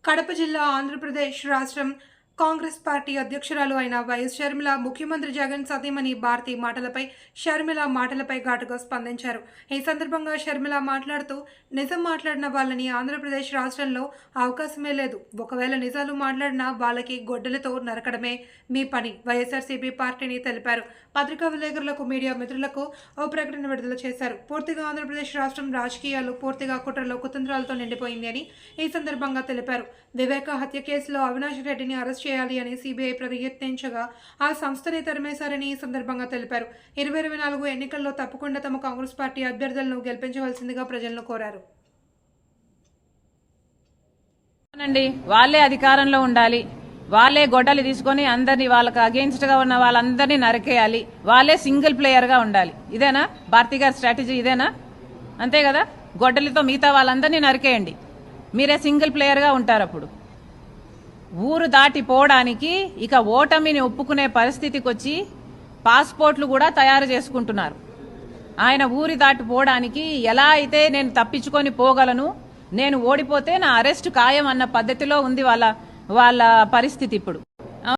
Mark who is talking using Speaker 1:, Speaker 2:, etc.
Speaker 1: కడప జిల్లా ఆంధ్రప్రదేశ్ రాష్ట్రం కాంగ్రెస్ పార్టీ అధ్యక్షురాలు అయిన వైఎస్ షర్మిల ముఖ్యమంత్రి జగన్ సతీమణి భారతి మాటలపై షర్మిల మాటలపై ఘాటుగా స్పందించారు. ఈ సందర్భంగా షర్మిల మాట్లాడుతూ నిజం మాట్లాడిన వాళ్ళని ఆంధ్రప్రదేశ్ రాష్ట్రంలో అవకాశమే లేదు. ఒకవేళ నిజాలు మాట్లాడినా వాళ్ళకి గొడ్డలతో నరకడమే మీ పని వైఎస్ఆర్సీపీ పార్టీని తెలిపారు. పత్రికా విలేకరులకు, మీడియా మిత్రులకు ఓ ప్రకటన విడుదల చేశారు. పూర్తిగా ఆంధ్రప్రదేశ్ రాష్ట్రం రాజకీయాలు పూర్తిగా కుట్రలో కుతంత్రాలతో నిండిపోయింది అని ఈ సందర్భంగా తెలిపారు. వివేక హత్య కేసులో అవినాష్ రెడ్డిని అరెస్ట్ చేయాలి అని సిబిఐ ప్రయత్నించగా ఆ సంస్థనే తరిమేశారని ఈ సందర్భంగా తెలిపారు. 2024 ఎన్నికల్లో తప్పకుండా తమ కాంగ్రెస్ పార్టీ అభ్యర్థులను గెలిపించవలసిందిగా ప్రజలను కోరారు.
Speaker 2: వాళ్ళే అధికారంలో ఉండాలి, వాళ్ళే గొడ్డలి తీసుకొని అందరినీ వాళ్ళకి అగెయిన్స్ట్ గా ఉన్న వాళ్ళందరినీ నరికేయాలి, వాళ్ళే సింగిల్ ప్లేయర్ గా ఉండాలి. ఇదేనా భారతి గారి స్ట్రాటజీ? ఇదేనా? అంతే కదా, గొడ్డలితో మిగతా వాళ్ళందరినీ నరికేయండి, మీరే సింగిల్ ప్లేయర్ గా ఉంటారు. అప్పుడు ఊరు దాటిపోవడానికి ఇక ఓటమిని ఒప్పుకునే పరిస్థితికి వచ్చి పాస్పోర్ట్లు కూడా తయారు చేసుకుంటున్నారు. ఆయన ఊరి దాటిపోవడానికి ఎలా అయితే నేను తప్పించుకొని పోగలను, నేను ఓడిపోతే నా అరెస్ట్ ఖాయం అన్న పద్ధతిలో ఉంది వాళ్ళ పరిస్థితి ఇప్పుడు.